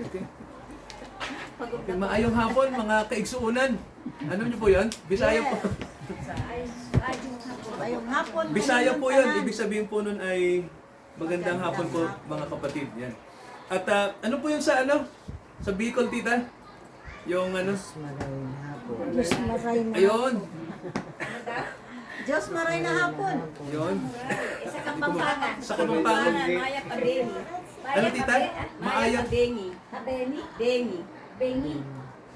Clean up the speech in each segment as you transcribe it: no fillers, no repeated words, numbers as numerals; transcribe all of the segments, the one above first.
Okay. Maayong hapon, mga kaigsuunan. Ano niyo po yan? Bisaya po. Ayong hapon. Bisaya po yun. Ibig sabihin po nun ay magandang hapon po, mga kapatid. Yan. At ano po yun sa ano? Sa Bicol, tita? Yung ano? Diyos maray na. Ayun. Diyos maray na hapon. Yun. Sa Kapampangan. Sa Kapampangan. Maya Pabengi. Ano, tita? Maya Maayap. Pabengi. Habeni. Bengi. Bengi.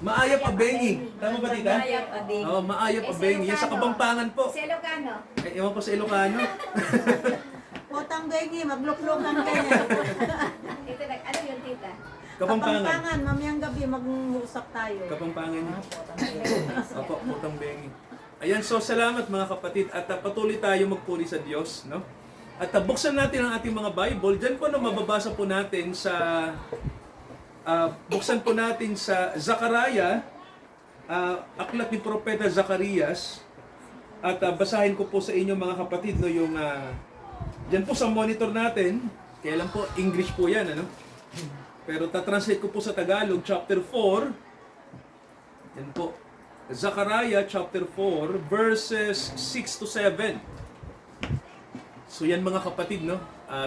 Maayap Abengi. Tama ba, tita? Maya Pabengi. Oo, Maayap Abengi. Yan sa Kapampangan po. Sa Ilocano. Ay, ewan po sa Ilocano. Potang bengi, magluklukan ka niya. Ito na, ano yun, tita? Kapampangan. Kapampangan, mamayang gabi mag-uusap tayo. Kapampangan niya. Opo, Putang Bengi. Ayan, so salamat mga kapatid at patuloy tayo magpuri sa Diyos, no? At buksan natin ang ating mga Bible. Diyan po na mababasa po natin sa buksan po natin sa Zechariah, aklat ni Propeta Zacarias. At basahin ko po sa inyo mga kapatid, no, yung diyan po sa monitor natin. Kaya lang po English po 'yan, ano? Pero tatranslate ko po sa Tagalog, chapter 4. Yan po. Zechariah chapter 4, verses 6 to 7. So yan mga kapatid, no?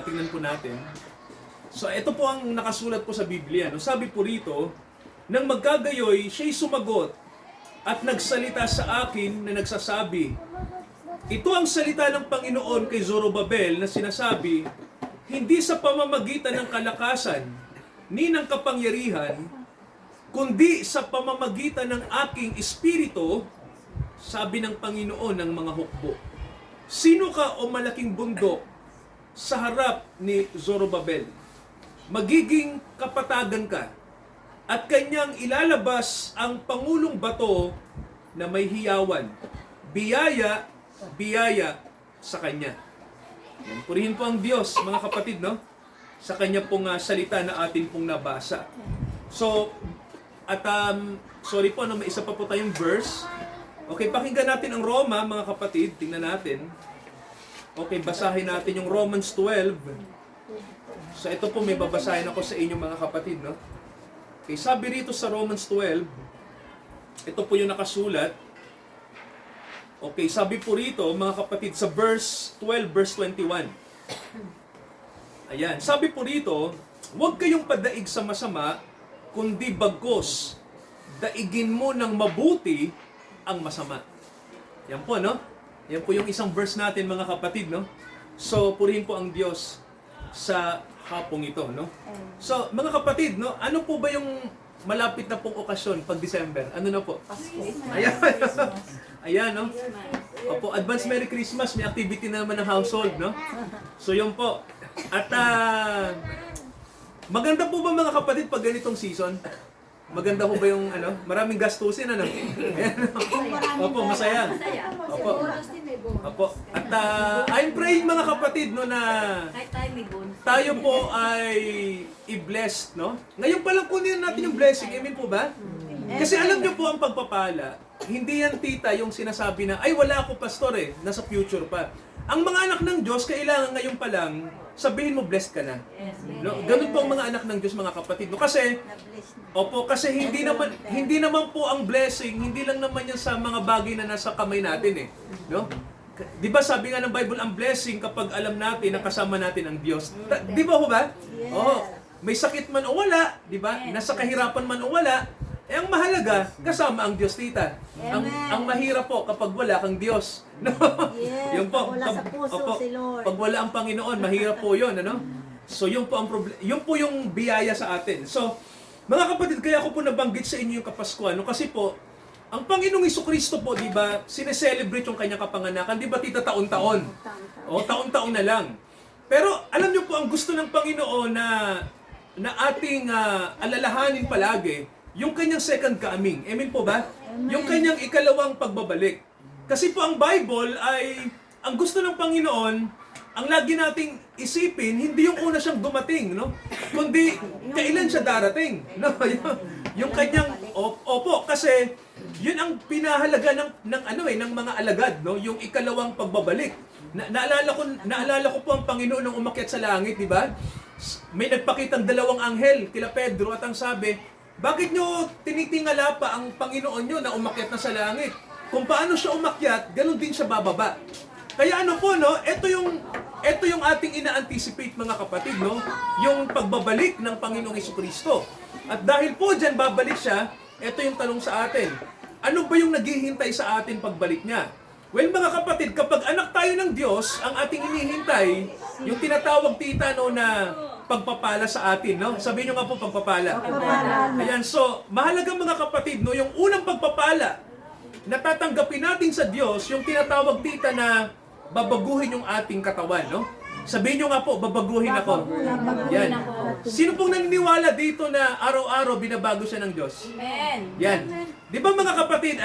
Tingnan po natin. So ito po ang nakasulat po sa Biblia. No? Sabi po rito, nang magkagayoy, siya'y sumagot at nagsalita sa akin na nagsasabi, ito ang salita ng Panginoon kay Zorobabel na sinasabi, hindi sa pamamagitan ng kalakasan, ni ng kapangyarihan, kundi sa pamamagitan ng aking espiritu, sabi ng Panginoon ng mga hukbo. Sino ka o malaking bundok sa harap ni Zorobabel? Magiging kapatagan ka at kanyang ilalabas ang pangulong bato na may hiyawan. Biyaya, biyaya sa kanya. Yan, purihin po ang Diyos, mga kapatid, no? Sa kanya pong salita na atin pong nabasa. So, at sorry po, may isa pa po tayong verse. Okay, pakinggan natin ang Roma, mga kapatid. Tingnan natin. Okay, basahin natin yung Romans 12. So, ito po may babasahin ako sa inyo, mga kapatid, no? Okay, sabi rito sa Romans 12, ito po yung nakasulat. Okay, sabi po rito, mga kapatid, sa verse 12, verse 21. Ayan, sabi po rito, huwag kayong padaig sa masama, kundi bagkus, daigin mo ng mabuti ang masama. Yan po, no? Yan po yung isang verse natin, mga kapatid, no? So, purihin po ang Diyos sa hapong ito, no? So, mga kapatid, no? Ano po ba yung malapit na pong okasyon pag December? Ano na po? Ayan. Ayan, no? Opo, advance Merry Christmas. May activity na naman ng household, no? So, yun po. At, maganda po ba mga kapatid pag ganitong season? Maganda po ba yung ano? Maraming gastusin, ano? Opo, masaya. Opo. Opo. At I'm praying mga kapatid, no, na Kahit tayo may bonus. tayo po ay i-blessed, no? Ngayon pa lang kunin natin yung blessing. Amen po ba? Kasi alam niyo po ang pagpapala, hindi yan tita yung sinasabi na, ay wala ako pastor eh, nasa future pa. Ang mga anak ng Diyos, kailangan ngayon pa lang, sabihin mo blessed ka na. No? Ganun po ang mga anak ng Diyos, mga kapatid. No? Kasi, opo, kasi hindi naman po ang blessing, hindi lang naman yan sa mga bagay na nasa kamay natin eh. No? Di ba sabi nga ng Bible, ang blessing kapag alam natin na kasama natin ang Diyos. Di ba ho ba? Oo. May sakit man o wala, di ba? Nasa kahirapan man o wala, eh ang mahalaga, kasama ang Diyos, tita. Ang mahirap po kapag wala kang Diyos. No? Yes, Yun po, wala sa puso si Lord. pag wala ang Panginoon, mahirap po yun, ano? So, yun po ang problema. Yun po yung biyaya sa atin. So, mga kapatid, kaya ako po nabanggit sa inyo yung Kapaskuhan. No? Kasi po, ang Panginoong Jesucristo po, di ba, sineselebrate yung kanyang kapanganakan, di ba, tita, taon-taon? O, taon-taon na lang. Pero, alam niyo po, ang gusto ng Panginoon na ating alalahanin palagi, yung kanyang second coming. Amen po ba? Amen. Yung kanyang ikalawang pagbabalik. Kasi po ang Bible ay, ang gusto ng Panginoon, ang lagi nating isipin, hindi yung una siyang dumating, no? Kundi, kailan siya darating. No? Yung kanyang, opo, kasi, yun ang pinahalaga ng mga alagad, no? Yung ikalawang pagbabalik. Naalala ko po ang Panginoon nung umakyat sa langit, di ba? may nagpakitang dalawang anghel kila Pedro at ang sabi, bakit nyo tinitingala pa ang Panginoon nyo na umakyat na sa langit? Kung paano siya umakyat, ganun din siya bababa. Kaya ano po, no? Ito yung ating ina-anticipate mga kapatid, no? Yung pagbabalik ng Panginoong Jesucristo. At dahil po dyan babalik siya, ito yung tanong sa atin. Ano ba yung naghihintay sa atin pagbalik niya? Well, mga kapatid, kapag anak tayo ng Diyos, ang ating inihintay, yung tinatawag tita no na pagpapala sa atin, no? Sabihin nyo nga po pagpapala. Pagpapala. Ayan, so, mahalaga mga kapatid, no, yung unang pagpapala, natatanggapin natin sa Diyos, yung tinatawag tita na babaguhin yung ating katawan, no? Sabihin nyo nga po, babaguhin ako. Yan. Sino pong naniniwala dito na araw-araw binabago siya ng Diyos? Amen. Yan. Di ba mga kapatid,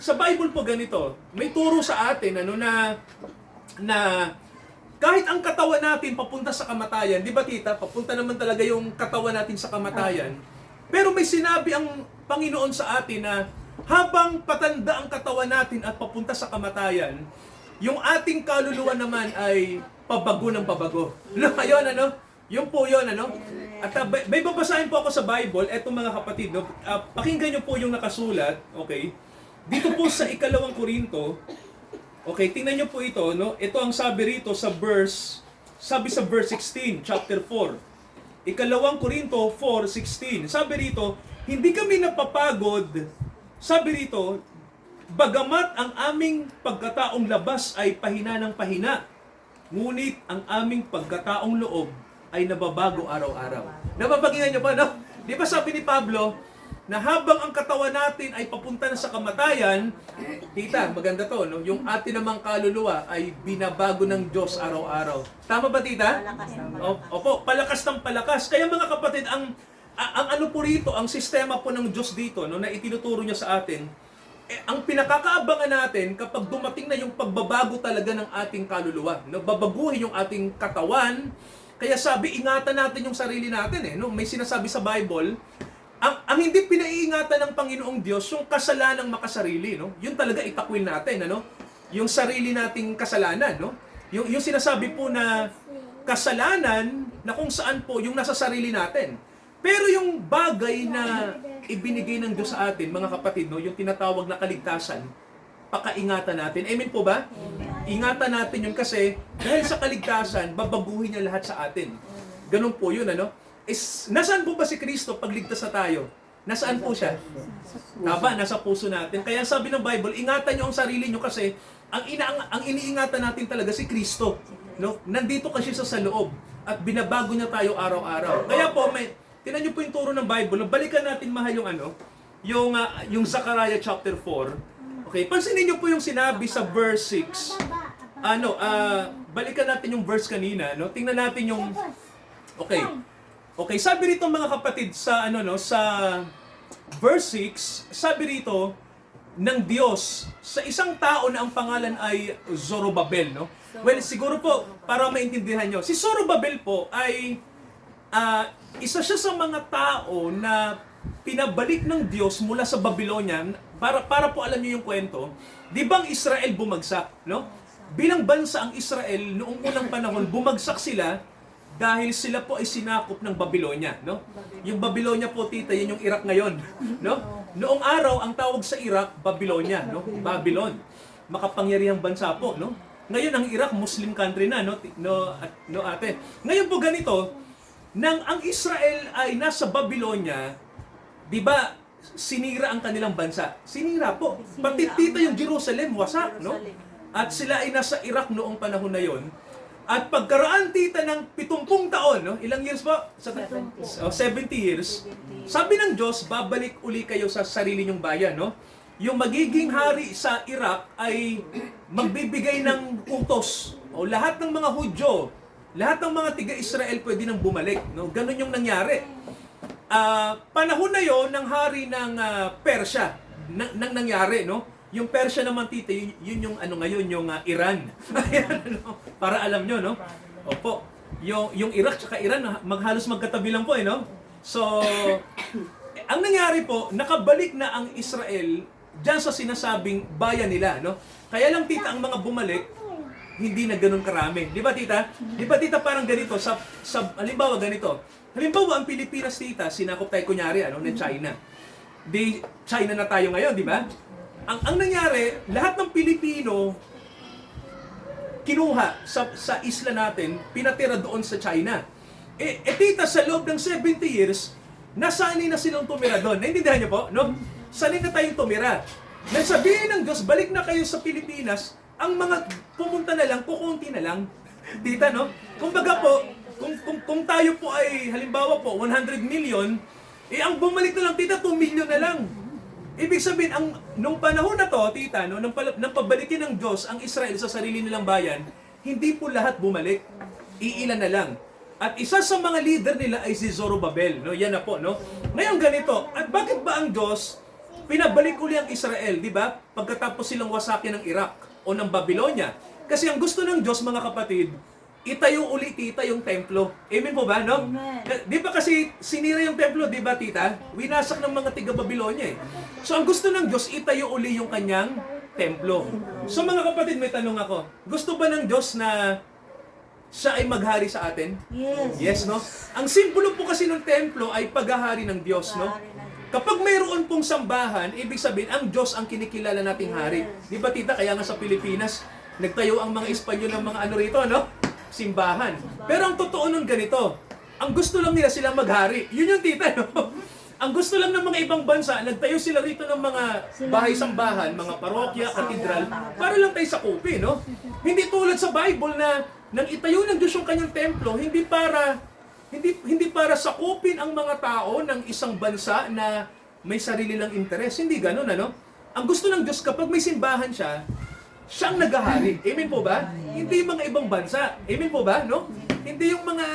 sa Bible po ganito, may turo sa atin, na kahit ang katawan natin papunta sa kamatayan, di ba tita, papunta naman talaga yung katawan natin sa kamatayan, pero may sinabi ang Panginoon sa atin na habang patanda ang katawan natin at papunta sa kamatayan, yung ating kaluluwa naman ay pabago ng pabago. No, ayun, Yung po yun, At may babasahin po ako sa Bible, etong mga kapatid, no? Pakinggan nyo po yung nakasulat, okay? Dito po sa 2 Korinto, okay, tingnan nyo po ito, no? Ito ang sabi rito sa verse 16, chapter 4. 2 Korinto 4:16. Sabi rito, hindi kami napapagod, sabi rito, bagamat ang aming pagkataong labas ay pahina ng pahina, ngunit ang aming pagkataong loob ay nababago araw-araw. Napapakinggan nyo ba, no? Di ba sabi ni Pablo, na habang ang katawan natin ay papunta na sa kamatayan, tita, maganda to, no? Yung atin namang kaluluwa ay binabago ng Diyos araw-araw. Tama ba, tita? Palakas ng Opo, palakas ng palakas. Kaya mga kapatid, ang ano po rito, ang sistema po ng Diyos dito, no, na itinuturo niya sa atin, ang pinakakaabangan natin kapag dumating na yung pagbabago talaga ng ating kaluluwa, no, babaguhin yung ating katawan. Kaya sabi, ingatan natin yung sarili natin, no? May sinasabi sa Bible, ang hindi pinaiingatan ng Panginoong Diyos yung kasalanang makasarili, no? Yun talaga itakwil natin, Yung sarili nating kasalanan, no? Yung sinasabi po na kasalanan na kung saan po yung nasa sarili natin. Pero yung bagay na ibinigay ng Diyos sa atin, mga kapatid, no, yung tinatawag na kaligtasan, pakaingatan natin. Amen po ba? Ingatan natin yun kasi dahil sa kaligtasan, babaguhin niya lahat sa atin. Ganun po yun, nasaan po ba si Kristo pag ligtas na tayo? Nasaan po siya? Tama, nasa puso natin. Kaya sabi ng Bible, ingatan niyo ang sarili niyo kasi ang iniingatan natin talaga si Kristo. No? Nandito kasi siya sa loob at binabago niya tayo araw-araw. Kaya po, tinan niyo po yung turo ng Bible. Balikan natin mahal yung Zechariah chapter 4. Okay, pansinin niyo po yung sinabi sa verse 6. Balikan natin yung verse kanina, no? Tingnan natin yung Okay, sabi rito mga kapatid sa sa verse 6, sabi rito ng Diyos sa isang tao na ang pangalan ay Zorobabel, no? Well, siguro po para maintindihan niyo, si Zorobabel po ay isa siya sa mga tao na pinabalik ng Diyos mula sa Babylonia. Para po alam niyo yung kwento, di ba ang Israel bumagsak, no? Bilang bansa ang Israel noong unang panahon, bumagsak sila dahil sila po ay sinakop ng Babylonia, no? Yung Babylonia po, tita, yan yung Iraq ngayon, no? Noong araw, ang tawag sa Iraq, Babylonia, no? Babylon. Makapangyarihang bansa po, no? Ngayon ang Iraq Muslim country na, no ate. Ngayon po ganito, nang ang Israel ay nasa Babylonia, 'di ba? Sinira ang kanilang bansa. Sinira po. Pati tita yung Jerusalem wasak, no? At sila ay nasa Iraq noong panahon na 'yon. At pagkaraan tita ng 70 taon, no? Ilang years po? 70 years. Sabi ng Diyos, babalik uli kayo sa sarili nyong bayan, no? Yung magiging hari sa Iraq ay magbibigay ng utos. O lahat ng mga Hudyo, lahat ng mga tiga-Israel pwede nang bumalik, no? Ganun yung nangyari. Panahon na yon ng hari ng Persia nang nangyari, no? Yung Persia naman tita, yun yung ngayon yung Iran. Para alam nyo, no? Opo. Yung Iraq tsaka Iran halos magkatabi lang po, no? So ang nangyari po, nakabalik na ang Israel diyan sa sinasabing bayan nila, no? Kaya lang tita ang mga bumalik hindi na ganun karami. Di ba, tita? Di ba, tita, parang ganito, halimbawa ganito. Halimbawa, ang Pilipinas, tita, sinakop tayo kunyari, ng China. Di, China na tayo ngayon, di ba? Ang nangyari, lahat ng Pilipino, kinuha sa isla natin, pinatira doon sa China. Tita, sa loob ng 70 years, nasanay na silang tumira doon. Naintindihan niyo po? No? Sanay na tayong tumira. Nang sabihin ng Diyos, balik na kayo sa Pilipinas, ang mga pumunta na lang, kukunti na lang. Tita, no? Kumbaga po, kung tayo po ay, halimbawa po, 100 million, ang bumalik na lang, tita, 2 million na lang. Ibig sabihin, nung panahon na to, tita, no, nang pabalikin ng Diyos ang Israel sa sarili nilang bayan, hindi po lahat bumalik. Iilan na lang. At isa sa mga leader nila ay si Zorobabel. No? Yan na po. No? Ngayon ganito, at bakit ba ang Diyos pinabalik uli ang Israel, di ba? Pagkatapos silang wasakin ng Iraq o ng Babylonia. Kasi ang gusto ng Diyos, mga kapatid, itayo uli, tita, yung templo. Amen po ba, no? Amen. Di ba kasi sinira yung templo, di ba, tita? Winasak ng mga tiga-Babylonia eh. So ang gusto ng Diyos, itayo uli yung kanyang templo. So mga kapatid, may tanong ako. Gusto ba ng Diyos na siya ay maghari sa atin? Yes. Yes, no? Ang simbolo po kasi ng templo ay paghahari ng Diyos, no? Kapag mayroon pong sambahan, ibig sabihin, ang Diyos ang kinikilala nating hari. Di ba, tita? Kaya nga sa Pilipinas, nagtayo ang mga Espanyol ng mga ano rito, no? Simbahan. Pero ang totoo nun ganito, ang gusto lang nila sila maghari. Yun yung tita, no? Ang gusto lang ng mga ibang bansa, nagtayo sila rito ng mga bahay-sambahan, mga parokya, katedral, para lang tayo sakupin, no? Hindi tulad sa Bible na nang itayo ng Diyos yung kanyang templo, hindi para sakupin ang mga tao ng isang bansa na may sarili lang interes. Hindi ganun, ano? Ang gusto ng Diyos, kapag may simbahan siya, siyang naghahari. Amen po ba? Hindi yung mga ibang bansa. Amen po ba? No? Hindi yung mga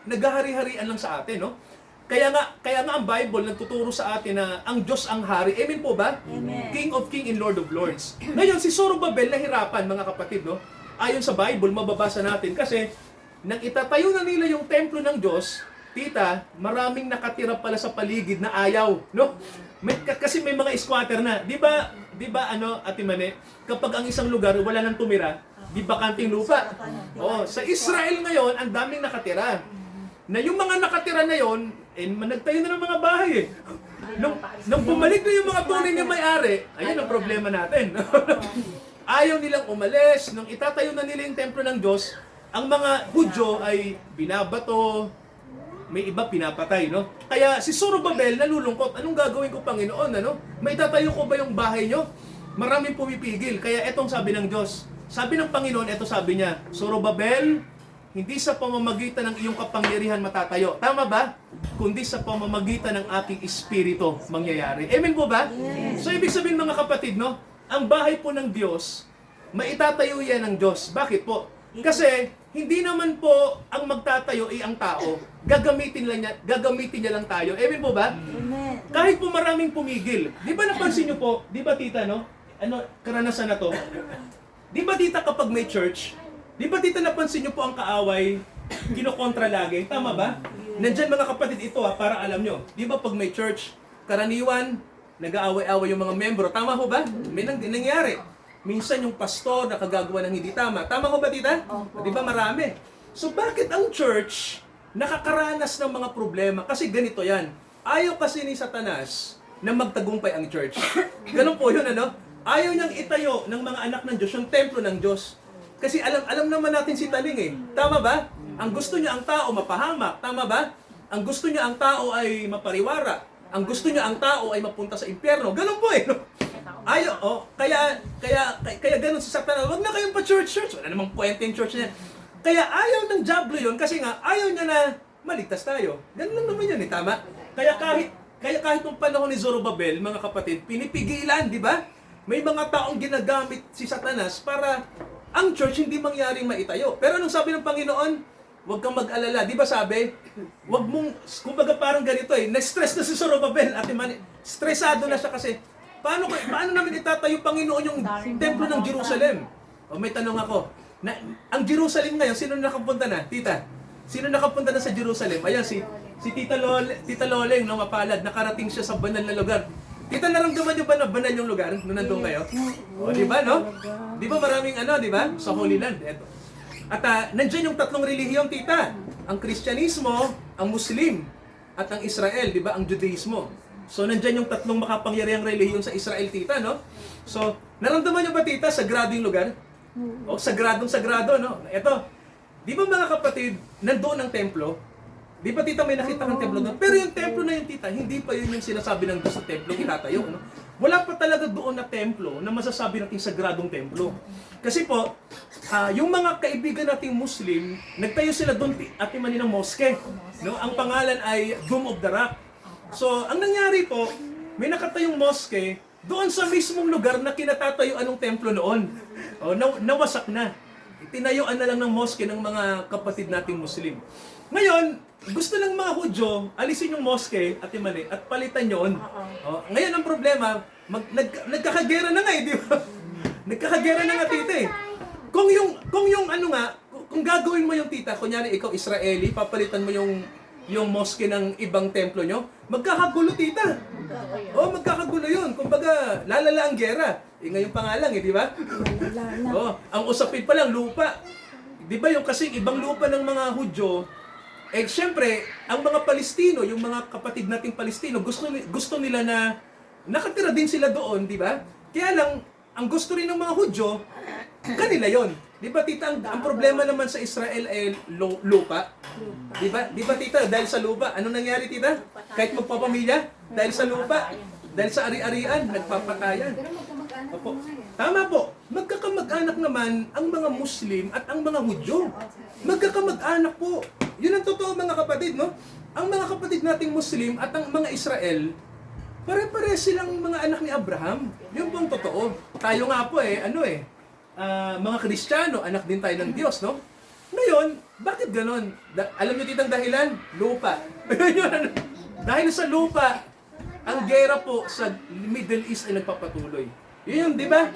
naghahari-harian lang sa atin, no? Kaya nga ang Bible nagtuturo sa atin na ang Diyos ang hari. Amen po ba? Amen. King of King and Lord of Lords. Ngayon, si Zorobabel nahirapan, mga kapatid, no? Ayon sa Bible, mababasa natin kasi nang itatayo na nila yung templo ng Diyos, tita, maraming nakatira pala sa paligid na ayaw, no? Kasi may mga squatter na. Di ba Ate Mane, kapag ang isang lugar wala nang tumira, di ba kanting lupa? Oh, sa Israel ngayon, ang daming nakatira. Na yung mga nakatira na yon, nagtayo na ng mga bahay eh. Nung bumalik na yung mga tunay na may-ari, ayun ang problema natin. Ayaw nilang umalis. Nung itatayo na nila yung templo ng Diyos, ang mga Hudyo ay binabato, may iba pinapatay, no? Kaya si Zorobabel nalulungkot, anong gagawin ko, Panginoon, ano? May tatayo ko ba yung bahay nyo? Maraming pumipigil. Kaya etong sabi ng Diyos. Sabi ng Panginoon, eto sabi niya, Zorobabel, hindi sa pamamagitan ng iyong kapangyarihan matatayo. Tama ba? Kundi sa pamamagitan ng aking espiritu mangyayari. Amen po ba? Yes. So ibig sabihin, mga kapatid, no? Ang bahay po ng Diyos, maitatayo yan ng Diyos. Bakit po? Kasi hindi naman po ang magtatayo ay ang tao. Gagamitin niya lang tayo. Amen po ba? Amen. Kahit po maraming pumigil. Di ba napansin niyo po, di ba tita, no? Karanasan na to? Di ba tita, kapag may church, di ba tita, napansin niyo po ang kaaway, kinokontra lagi? Tama ba? Nandyan, mga kapatid, ito para alam nyo. Di ba pag may church, karaniwan, nag-aaway-away yung mga membro. Tama ho ba? May nangyari. Minsan yung pastor nakagagawa ng hindi tama. Tama ho ba, tita? Di ba marami? So bakit ang church nakakaranas ng mga problema? Kasi ganito yan. Ayaw kasi ni Satanas na magtagumpay ang church. Ganun po yun, ano? Ayaw niyang itayo ng mga anak ng Diyos yung templo ng Diyos. Kasi alam naman natin si Taling eh. Tama ba? Ang gusto niya ang tao mapahamak. Tama ba? Ang gusto niya ang tao ay mapariwara. Ang gusto niya ang tao ay mapunta sa impyerno. Ganun po eh. No? Ayaw, kaya ganun si Satanas. Wag na kayong pa-church. Wala namang kwenta yung church niya. Kaya ayaw ng Diablo yun kasi nga ayaw niya na maligtas tayo. Ganun lang naman yun eh, tama? Kaya kahit nung panahon ni Zorobabel, mga kapatid, pinipigilan, di ba? May mga taong ginagamit si Satanas para ang church hindi mangyaring maitayo. Pero anong sabi ng Panginoon? Huwag kang mag-alala. Di ba sabi? Huwag mong, kumbaga parang ganito eh, na-stress na si Zorobabel. Stressado na siya kasi, paano namin itatayo, Panginoon, yung templo ng Jerusalem? O may tanong ako, ang Jerusalem ngayon, sino nakapunta na? Tita, sino nakapunta na sa Jerusalem? Ayan, si Tita Loleng, no, mapalad, nakarating siya sa banal na lugar. Tita, naramdaman nyo ba na banal yung lugar nung nandun kayo? O, di ba, no? Di ba maraming di ba? Sa Holy Land, eto. At nandyan yung tatlong relihiyon, tita. Ang Kristyanismo, ang Muslim, at ang Israel, di ba? Ang Judaismo. So, nandyan yung tatlong makapangyarihang relihiyon sa Israel, tita, no? So, naramdaman nyo ba, tita, sagrado yung lugar? O, sagradong-sagrado, no? Eto, di ba mga kapatid, nandoon ang templo? Di ba, tita, may nakita kang templo doon? Pero yung templo na yun, tita, hindi pa yun yung sinasabi ng Diyos sa templo itatayo, no? Wala pa talaga doon na templo na masasabi natin sagradong templo. Kasi po, yung mga kaibigan nating Muslim, nagtayo sila doon at ng moske. No? Ang pangalan ay Dome of the Rock. So, ang nangyari po, may nakatayong moske doon sa mismong lugar na kinatatayuan ng templo noon. O, nawasak na. Tinayuan na lang ng moske ng mga kapatid nating Muslim. Ngayon, gusto ng mga Hudyo, alisin yung moske at palitan yon. O, ngayon ang problema, nagkakagera na nga di ba? Nagkakagera na nga, tita eh. Kung gagawin mo yung tita, kunyari ikaw Israeli, papalitan mo yung moske ng ibang templo nyo, magkakagulo, tita. Oh, magkakagulo yun. Kumbaga, lalala ang gera. Ngayon pa nga lang, di ba? Oh, ang usapin pa lang, lupa. Di ba yung kasing ibang lupa ng mga Hudyo, syempre, ang mga Palestino, yung mga kapatid nating Palestino, gusto nila na nakatira din sila doon, di ba? Kaya lang, ang gusto rin ng mga Hudyo, kanila yon. Di ba, tita, ang problema naman sa Israel ay lupa. Di ba, tita, dahil sa lupa, ano nangyari, tita? Kahit magpapamilya, dahil sa lupa, dahil sa ari-arian, nagpapatayan. Pero magkamag-anak Opo. mo nga yan. Tama po. Magkakamag-anak naman ang mga Muslim at ang mga Hudyo. Magkakamag-anak po. Yun ang totoo, mga kapatid, no? Ang mga kapatid nating Muslim at ang mga Israel, pare-pare silang mga anak ni Abraham. Yun po ang totoo. Tayo nga po mga Kristiyano, anak din tayo ng Diyos, no? Ngayon, bakit ganon? Alam niyo titang dahilan? Lupa. Dahil sa lupa, ang gera po sa Middle East ay nagpapatuloy. Yun, di ba?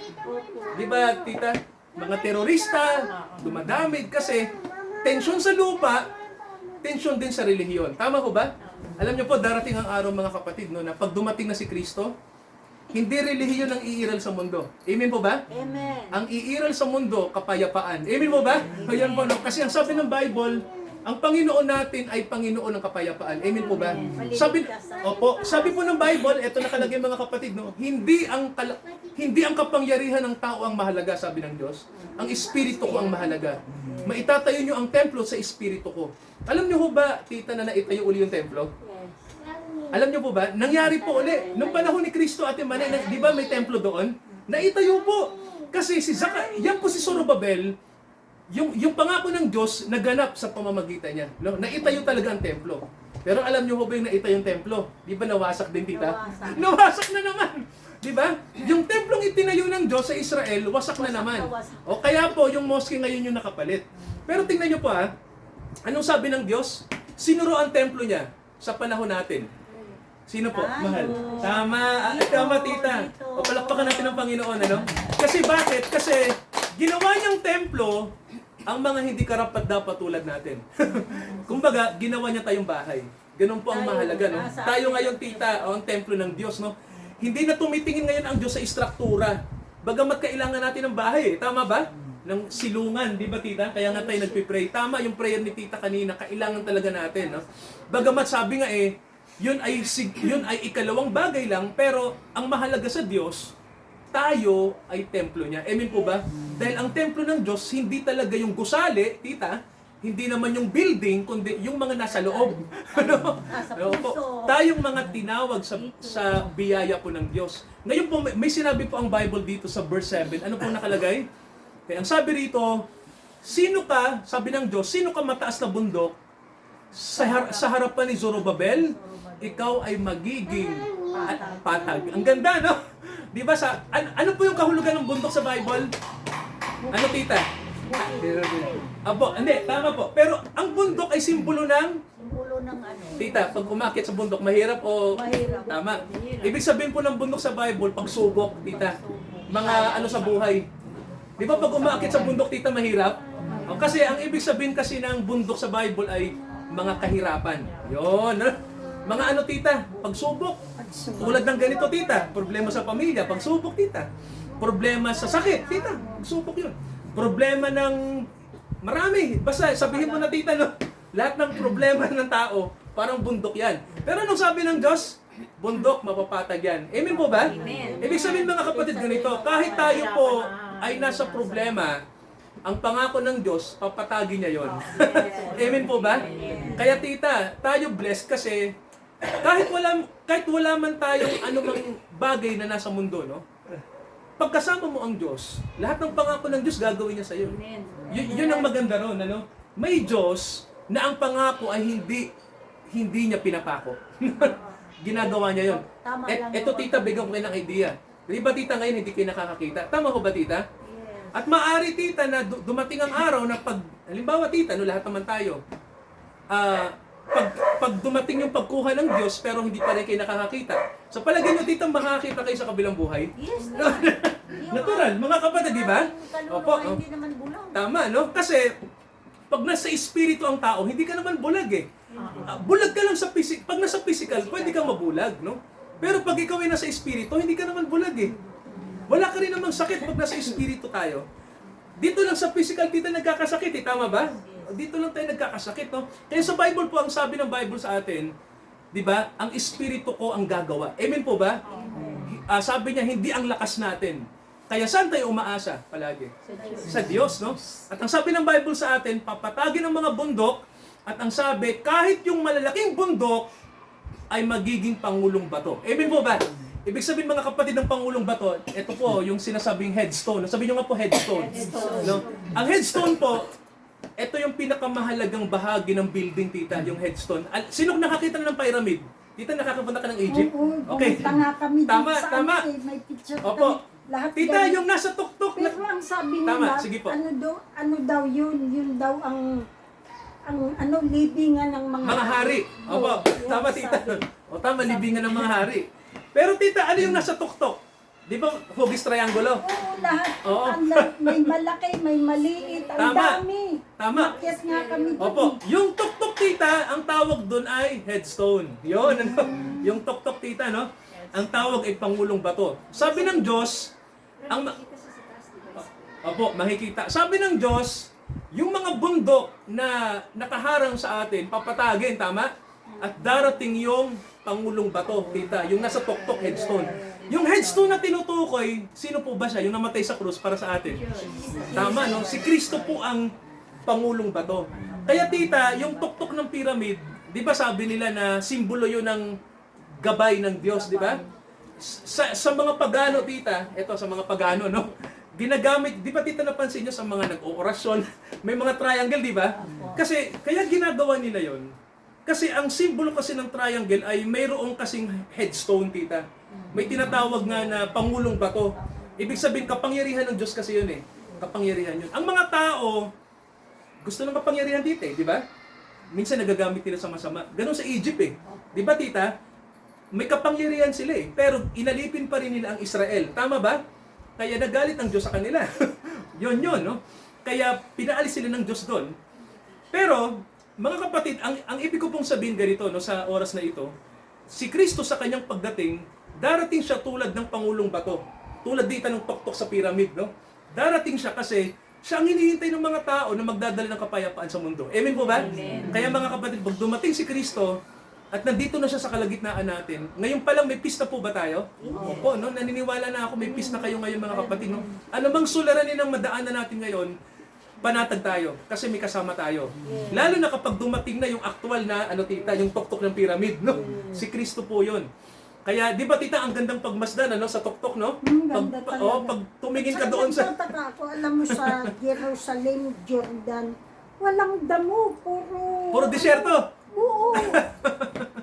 Di ba, tita? Mga terorista, dumadamig kasi tensyon sa lupa, tensyon din sa relihiyon. Tama ko ba? Alam niyo po, darating ang araw, mga kapatid, no, na pag dumating na si Kristo, hindi relihiyon ang iiral sa mundo. Amen po ba? Amen. Ang iiral sa mundo, kapayapaan. Amen po ba? Ayan po, no? Kasi ang sabi ng Bible, ang Panginoon natin ay Panginoon ng kapayapaan. Amen po ba? Sabi po ng Bible, ito nakalagay, mga kapatid, no? Hindi ang kapangyarihan ng tao ang mahalaga, sabi ng Diyos. Ang espiritu ko ang mahalaga. Maitatayo niyo ang templo sa espiritu ko. Alam niyo po ba, tita, na naitayo uli yung templo? Alam niyo po ba, nangyari po uli. Nung panahon ni Kristo, Ate Manay, di ba may templo doon? Naitayo po. Kasi yan po si Zorobabel, yung pangako ng Diyos naganap sa pamamagitan niya. No? Naitayo talaga ang templo. Pero alam niyo po ba yung naitayo yung templo? Di ba nawasak din, tita? Nawasak na naman! Di ba? Yung templong itinayo ng Diyos sa Israel, wasak na naman. O kaya po, yung mosque ngayon yung nakapalit. Pero tingnan niyo po anong sabi ng Diyos? Sinuro ang templo niya sa panahon natin. Sino po? Tayo. Mahal. Tama. Tama, tita. O palakpakan natin ang Panginoon, ano? Kasi bakit? Kasi ginawa niyang templo ang mga hindi karapat-dapat tulad natin. Kumbaga, ginawa niya tayong bahay. Ganun po ang mahalaga, no? Tayo ngayon, tita, ang templo ng Diyos, no? Hindi na tumitingin ngayon ang Diyos sa istruktura. Bagamat kailangan natin ng bahay, tama ba? Ng silungan, di ba, tita? Kaya nga tayo nagpipray. Tama yung prayer ni tita kanina, kailangan talaga natin, no? Bagamat sabi nga yun ay ikalawang bagay lang, pero ang mahalaga sa Diyos, tayo ay templo niya. Amen po ba? Dahil ang templo ng Diyos, hindi talaga yung gusali, tita, hindi naman yung building, kundi yung mga nasa loob. Ano? Tayong mga tinawag sa biyaya po ng Diyos. Ngayon po, may sinabi po ang Bible dito sa verse 7. Ano po nakalagay? Kaya ang sabi rito, sabi ng Diyos, sino ka mataas na bundok sa harapan ni Zorobabel? Ikaw ay magiging patag. Ang ganda, no? Di ba ano po yung kahulugan ng bundok sa Bible? Ano, tita? Hindi, tama po. Pero ang bundok ay simbolo ng tita, pag umakyat sa bundok, mahirap o Mahirap. tama? Ibig sabihin po ng bundok sa Bible, pagsubok, tita. Mga sa buhay. Di ba pag umakyat sa bundok, tita, mahirap? O, kasi ang ibig sabihin kasi ng bundok sa Bible ay mga kahirapan. Yun. Mga ano tita, pagsubok. Tulad ng ganito tita, problema sa pamilya, pagsubok tita. Problema sa sakit, tita, pagsubok yun. Problema ng marami, basta sabihin mo na tita, no? Lahat ng problema ng tao, parang bundok yan. Pero anong sabi ng Diyos? Bundok, mapapatag yan. Amen po ba? Amen. Ibig sabihin mga kapatid ganito, kahit tayo po ay nasa problema, ang pangako ng Diyos, papatagin niya yon. Amen po ba? Kaya tita, tayo blessed kasi kahit wala man tayong anumang bagay na nasa mundo, no? Pagkasama mo ang Diyos, lahat ng pangako ng Diyos gagawin niya sa iyo. Amen. Yun ang maganda ron, ano? May Diyos na ang pangako ay hindi niya pinapako. Ginagawa niya yon. Tama lang Eto yun. tita, bigyan ko kayo ng idea. Di ba tita ngayon hindi kayo nakakakita? Tama ko ba tita? Yes. At maaari tita na dumating ang araw na halimbawa tita, no, lahat naman tayo, pag dumating yung pagkuha ng Diyos pero hindi pa rin kayo nakakakita. So palagay nyo tita, makakakita kayo sa kabilang buhay? Yes, Natural, mga kapatid, di ba? Opo, oh. Hindi naman bulang. Tama, no? Kasi pag nasa espiritu ang tao, hindi ka naman bulag eh. Bulag ka lang sa pag nasa physical, pwede kang mabulag, no? Pero pag ikaw ay nasa espiritu, hindi ka naman bulag eh. Wala ka rin namang sakit pag nasa espiritu tayo. Dito lang sa physical, dito nagkakasakit eh, tama ba? Dito lang tayo nagkakasakit, no? Kaya sa Bible po, ang sabi ng Bible sa atin, di ba? Ang espiritu ko ang gagawa. Amen po ba? Sabi niya, hindi ang lakas natin. Kaya saan tayo umaasa palagi? Sa Diyos, no? At ang sabi ng Bible sa atin, papatagin ang mga bundok, at ang sabi, kahit yung malalaking bundok, ay magiging pangulong bato. Amen po ba? Ibig sabihin mga kapatid ng pangulong bato, ito po yung sinasabing headstone. Sabi nyo nga po headstone. No? Ang headstone po, ito yung pinakamahalagang bahagi ng building, tita, yung headstone. Sino nakakita na ng pyramid? Tita, nakakapunta ka ng Egypt? Oo, Okay. pumunta nga kami dito Tama, sa tama. ano eh, may picture Opo. kami. Lahat Tita, ganun. yung nasa tuktok na... Pero ang sabi Tama, nila, sige po. ano daw yun daw ang libingan ng mga Mga hari. Opo, Oo, tama yan tita. sabi. O tama, libingan ng mga hari. Pero tita, ano yung nasa tuktok? Di ba hugis triangulo? Oo, lahat. Oo. May malaki, may maliit, ang Tama. dami. Tama. Makyat nga kami doon. Opo, yung tuktok tita, ang tawag doon ay headstone. Yun, ano? Yung tuktok tita, no? Ang tawag ay pangulong bato. Sabi ng Diyos, Opo, makikita. Sabi ng Diyos, yung mga bundok na nakaharang sa atin, papatagin, tama? At darating yung pangulong bato, tita. Yung nasa tuktok, headstone. Yung headstone na tinutukoy, sino po ba siya? Yung namatay sa krus para sa atin. Tama, no? Si Kristo po ang pangulong bato. Kaya tita, yung tuktok ng pyramid, di ba sabi nila na simbolo yun ng gabay ng Diyos, di ba? Sa mga pagano, tita, eto sa mga pagano, no? Ginagamit, di ba tita napansin nyo sa mga nag-oorasyon, may mga triangle, di ba? Kasi, kaya ginagawa nila yon. Kasi ang simbolo kasi ng triangle ay mayroong kasing headstone, tita. May tinatawag nga na pangulong bato. Ibig sabihin, kapangyarihan ng Diyos kasi yun eh. Kapangyarihan yun. Ang mga tao, gusto ng kapangyarihan dito eh, di ba? Minsan nagagamit nila sa masama. Ganon sa Egypt eh. Di ba tita? May kapangyarihan sila eh. Pero inalipin pa rin nila ang Israel. Tama ba? Kaya nagalit ang Diyos sa kanila. Yun, no? Kaya pinaalis sila ng Diyos doon. Pero, mga kapatid, ang ibig ko pong sabihin ganito, no, sa oras na ito, si Kristo sa kanyang pagdating, darating siya tulad ng pangulong bato. Tulad dito ng tuktok sa pyramid, no? Darating siya kasi siya ang hinihintay ng mga tao na magdadala ng kapayapaan sa mundo. Amen po ba? Amen. Kaya mga kapatid, pag dumating si Kristo, at nandito na siya sa kalagitnaan natin. Ngayon pa lang may pista po ba tayo? Opo, no? Naniniwala na ako may pista kayo ngayon mga kapatid. No? Ano mang suliranin ang madaanan natin ngayon, panatag tayo kasi may kasama tayo. Lalo na kapag dumating na yung actual na tita, yung tuktok ng pyramid, no? Si Kristo po 'yon. Kaya di ba tita ang gandang pagmasdan sa tuktok, no? Ganda talaga. Pag tumingin ka doon sa Nagtataka ako, alam mo sa Jerusalem, Jordan, walang damo, puro disyerto. Oo.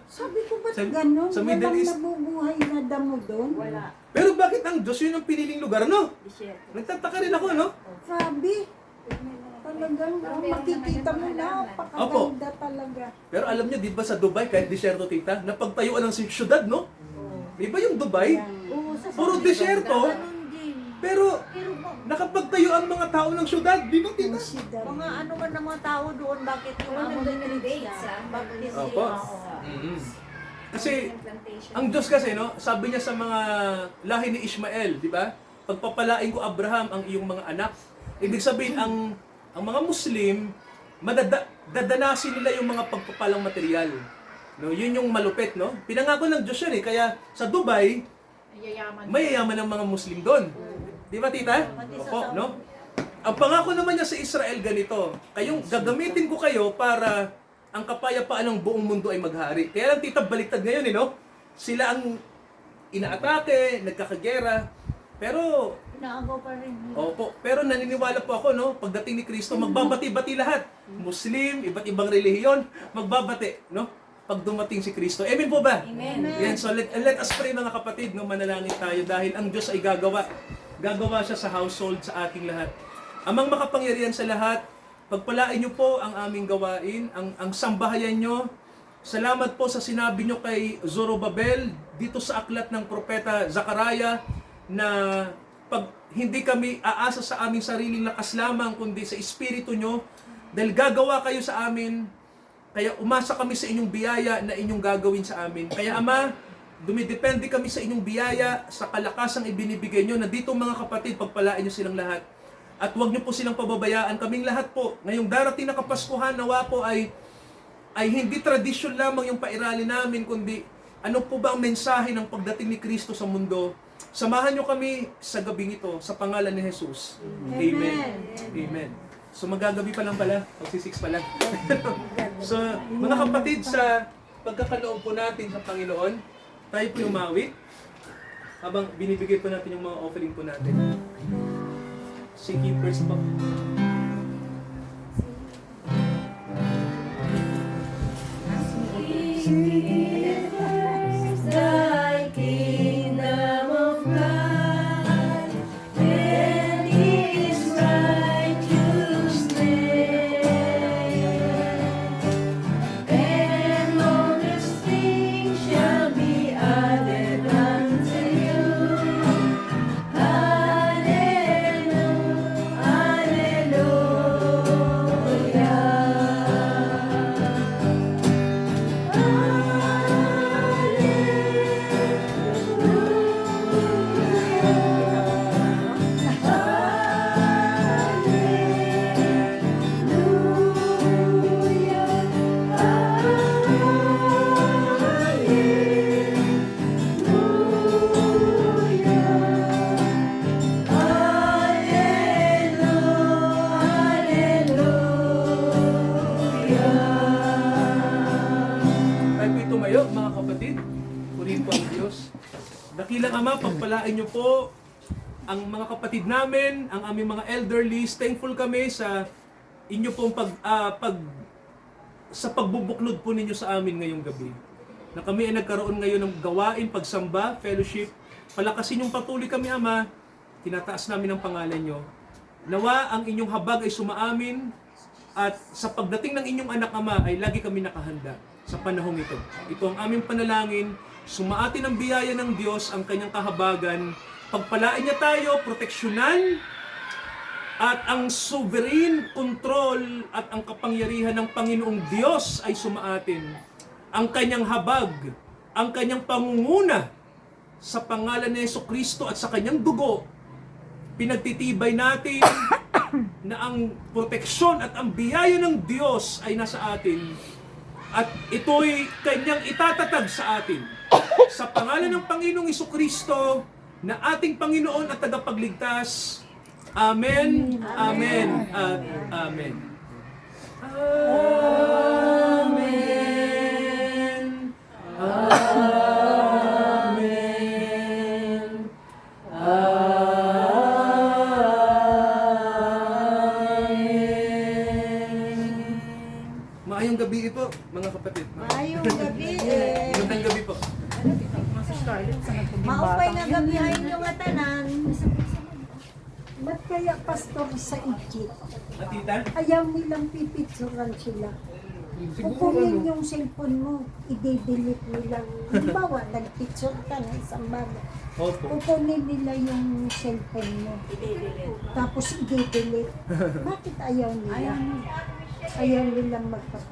Sabi ko ba't ganun? sa Middle Walang East. nabubuhay na damo doon? Wala. Pero bakit ang Diyos yun ang piniling lugar, no? Disyerto. Nagtataka rin ako, no? Sabi, talagang makikita mo na, pakaganda talaga. Pero alam niyo, di ba sa Dubai, kahit disyerto tita, napagtayuan ng syudad, no? Di ba yung Dubai? Oo, sa Puro disyerto, ganun din. pero Pero nakapagtayo ang mga tao ng syudad, di ba tita? mga ano man ng mga tao doon, bakit yung Wala amo nandun ni yung Lydia? dates, ah. Bakit Opo. Oo. Mm-hmm. Kasi Plantation. ang Diyos kasi, no, sabi niya sa mga lahi ni Ishmael, di ba? Pagpapalain ko Abraham ang iyong mga anak. Ibig sabihin, ang mga Muslim, dadanasin nila yung mga pagpapalang material. No, yun yung malupit, no? Pinangako ng Diyos yun eh. Kaya sa Dubai, mayayaman ang mga Muslim doon. Di ba, tita? Opo, no? Ang pangako naman niya sa Israel ganito, gagamitin ko kayo para ang kapayapaan ng buong mundo ay maghari. Kaya lang tita, baliktad ngayon eh, no? Sila ang inaatake, nagkakagera. Pero, Inaagaw pa rin. opo, pero naniniwala po ako, no? Pagdating ni Kristo, magbabati-bati lahat. Muslim, iba't ibang relihiyon, magbabati, no? Pag dumating si Kristo. Amen po ba? Amen. Yan, so let us pray mga kapatid, no? Manalangin tayo dahil ang Diyos ay gagawa. Gagawa siya sa household, sa ating lahat. Amang makapangyarihan sa lahat, pagpalain niyo po ang aming gawain, ang sambahayan niyo. Salamat po sa sinabi niyo kay Zorobabel dito sa aklat ng propeta Zachariah na pag hindi kami aasa sa aming sariling lakas lamang kundi sa Espiritu niyo dahil gagawa kayo sa amin. Kaya umasa kami sa inyong biyaya na inyong gagawin sa amin. Kaya Ama, dumidepende kami sa inyong biyaya, sa kalakasang ibinibigay nyo. Nandito mga kapatid, pagpalain nyo silang lahat. At huwag nyo po silang pababayaan. Kaming lahat po, ngayong darating na Kapaskuhan, nawa po ay hindi tradisyon lamang yung pairali namin, kundi ano po ba ang mensahe ng pagdating ni Kristo sa mundo. Samahan nyo kami sa gabing ito, sa pangalan ni Jesus. Amen. Amen. So magagabi pa lang pala, magsisix pa lang. So mga kapatid, sa pagkakaloob po natin sa Panginoon, tayo po umawi habang binibigay po natin yung mga offering po natin. Seek Him first po. Thy kingdom of God and His righteousness, and all these things shall be added unto you. Hallelujah, Tayo po tumayo, mga kapatid. Purihin po ang Diyos. Dakilang Ama, pagpalain niyo po ang mga kapatid namin, ang aming mga elderlies. Thankful kami sa inyo pong sa pagbubuklod po ninyo sa amin ngayong gabi. Na kami ay nagkaroon ngayon ng gawain, pagsamba, fellowship. Palakasin yung patuloy kami, Ama. Tinataas namin ang pangalan nyo. Nawa ang inyong habag ay sumaamin at sa pagdating ng inyong anak, Ama, ay lagi kami nakahanda sa panahong ito. Ito ang aming panalangin. Sumaatin ang biyaya ng Diyos, ang kanyang kahabagan. Pagpalain niya tayo, proteksyonan, at ang sovereign control at ang kapangyarihan ng Panginoong Diyos ay sumaatin. Ang kanyang habag, ang kanyang pangunguna sa pangalan ni Jesucristo at sa kanyang dugo, pinagtitibay natin na ang proteksyon at ang biyaya ng Diyos ay nasa atin at ito'y kanyang itatatag sa atin. Sa pangalan ng Panginoong Jesucristo na ating Panginoon at tagapagligtas. Amen, amen, at amen. Amen. Amen. Maayong gabi ito, mga kapatid. Maayong gabi eh. Magandang gabi po. Maupay nga gabihain nyo nga tanan. Ba't kaya pastor sa Egypt? At tita? Ayaw nilang pipicturan sila. Siguro Kukunin ano? yung cellphone mo, i-delete nilang. Halimbawa, nag-picture ka ng isang bagay. Opo. Kukunin nila yung cellphone mo. Tapos i-delete. Bakit ayaw nila? Ayaw nilang magpapicture.